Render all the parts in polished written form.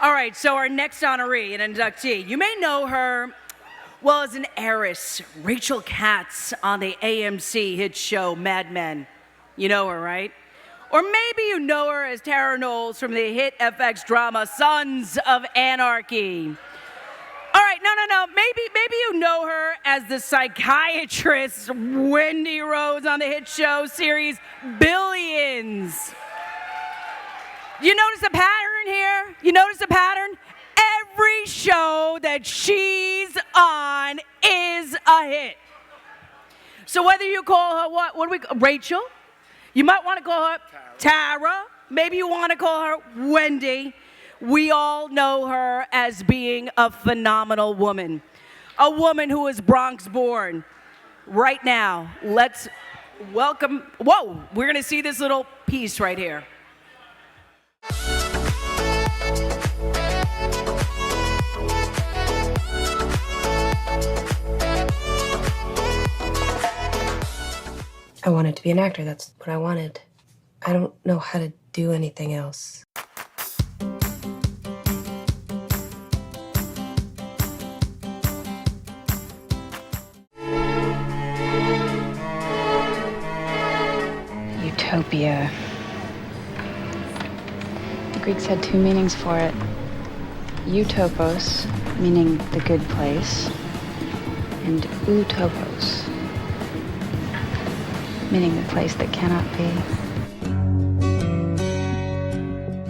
All right, so our next honoree and inductee, you may know her, well, as an heiress, Rachel Katz on the AMC hit show Mad Men. You know her, right? Or maybe you know her as Tara Knowles from the hit FX drama Sons of Anarchy. All right, no. Maybe you know her as the psychiatrist Wendy Rhodes on the hit show series Billions. You notice a pattern here? You notice a pattern? Every show that she's on is a hit. So whether you call her what do we call Rachel? You might want to call her Tara. Maybe you want to call her Wendy. We all know her as being a phenomenal woman. A woman who is Bronx born. Right now, let's welcome, we're going to see this little piece right here. I wanted to be an actor. That's what I wanted. I don't know how to do anything else. Utopia. The Greeks had two meanings for it. Utopos, meaning the good place, and utopos, meaning the place that cannot be.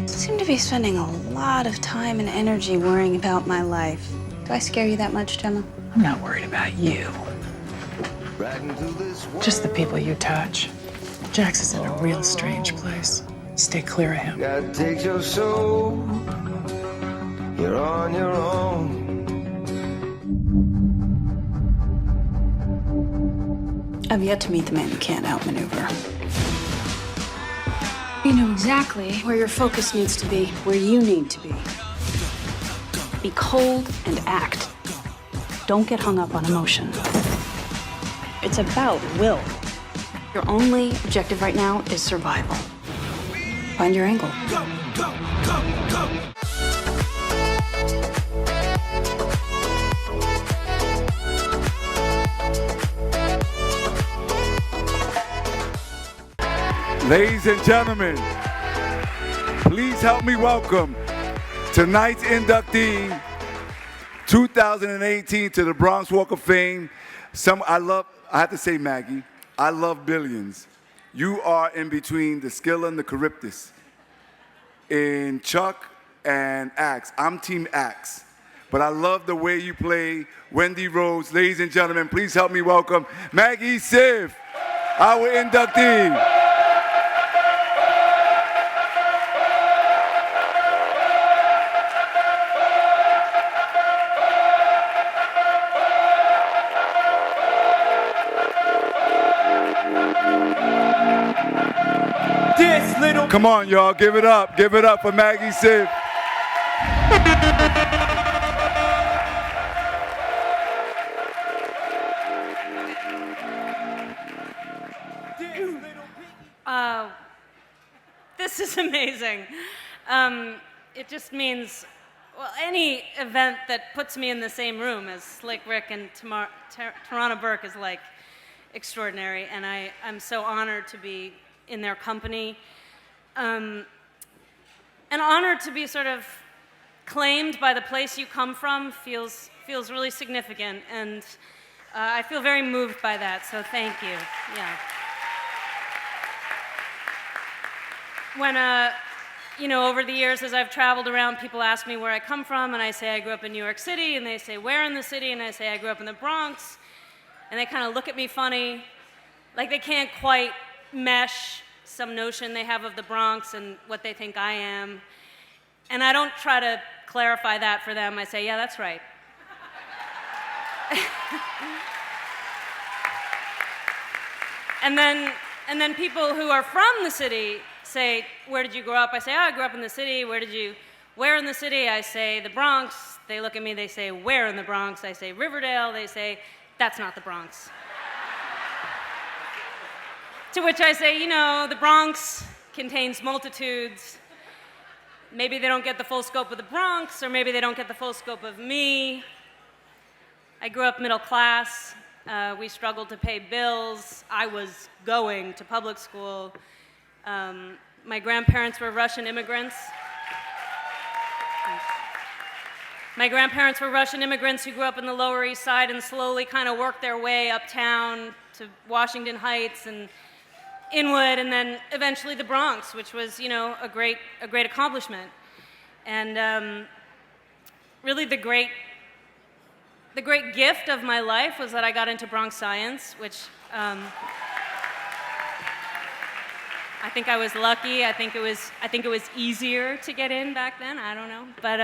I seem to be spending a lot of time and energy worrying about my life. Do I scare you that much, Gemma? I'm not worried about you. Just the people you touch. Jax is in a real strange place. Stay clear of him. God takes your soul. You're on your own. I've yet to meet the man who can't outmaneuver. You know exactly where your focus needs to be, where you need to be. Be cold and act. Don't get hung up on emotion. It's about will. Your only objective right now is survival. Find your angle. Go, go, go, go. Ladies and gentlemen, please help me welcome tonight's inductee, 2018 to the Bronx Walk of Fame. I have to say, Maggie, I love Billions. You are in between the Scylla and the Charybdis. In Chuck and Axe, I'm Team Axe. But I love the way you play Wendy Rhodes. Ladies and gentlemen, please help me welcome Maggie Siff, our inductee. Come on, y'all, give it up for Maggie Siff. This is amazing. It just means, well, any event that puts me in the same room as Slick Rick and Tarana Burke is like extraordinary, and I'm so honored to be in their company. And honored to be sort of claimed by the place you come from feels really significant, and I feel very moved by that, so thank you. Yeah. When, you know, over the years as I've traveled around, people ask me where I come from, and I say I grew up in New York City, and they say, where in the city? And I say I grew up in the Bronx, and they kind of look at me funny, like they can't quite mesh some notion they have of the Bronx and what they think I am. And I don't try to clarify that for them. I say, yeah, that's right. and then people who are from the city say, where did you grow up? I say, oh, I grew up in the city. Where in the city? I say, the Bronx. They look at me, they say, where in the Bronx? I say, Riverdale. They say, that's not the Bronx. To which I say, you know, the Bronx contains multitudes. maybe they don't get the full scope of the Bronx, or maybe they don't get the full scope of me. I grew up middle class. We struggled to pay bills. I was going to public school. My grandparents were Russian immigrants. My grandparents were Russian immigrants who grew up in the Lower East Side and slowly kind of worked their way uptown to Washington Heights and Inwood, and then eventually the Bronx, which was, you know, a great accomplishment. And really the great gift of my life was that I got into Bronx science, which I think I was lucky. I think it was easier to get in back then. I don't know, but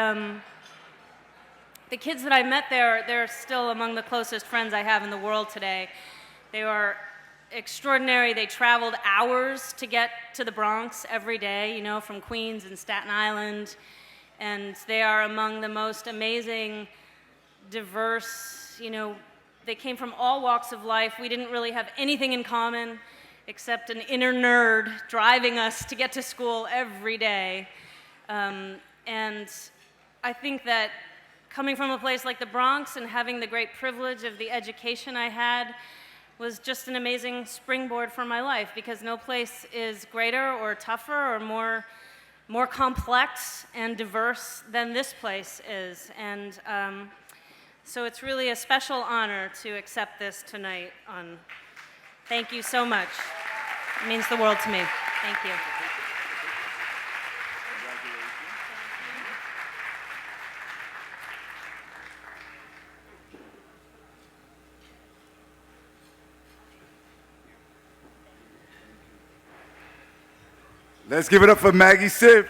the kids that I met there, they're still among the closest friends I have in the world today. They were extraordinary. They traveled hours to get to the Bronx every day, you know, from Queens and Staten Island. And they are among the most amazing, diverse, you know, they came from all walks of life. We didn't really have anything in common except an inner nerd driving us to get to school every day. And I think that coming from a place like the Bronx and having the great privilege of the education I had was just an amazing springboard for my life, because no place is greater or tougher or more complex and diverse than this place is. And so it's really a special honor to accept this tonight. Thank you so much. It means the world to me. Thank you. Let's give it up for Maggie Siff.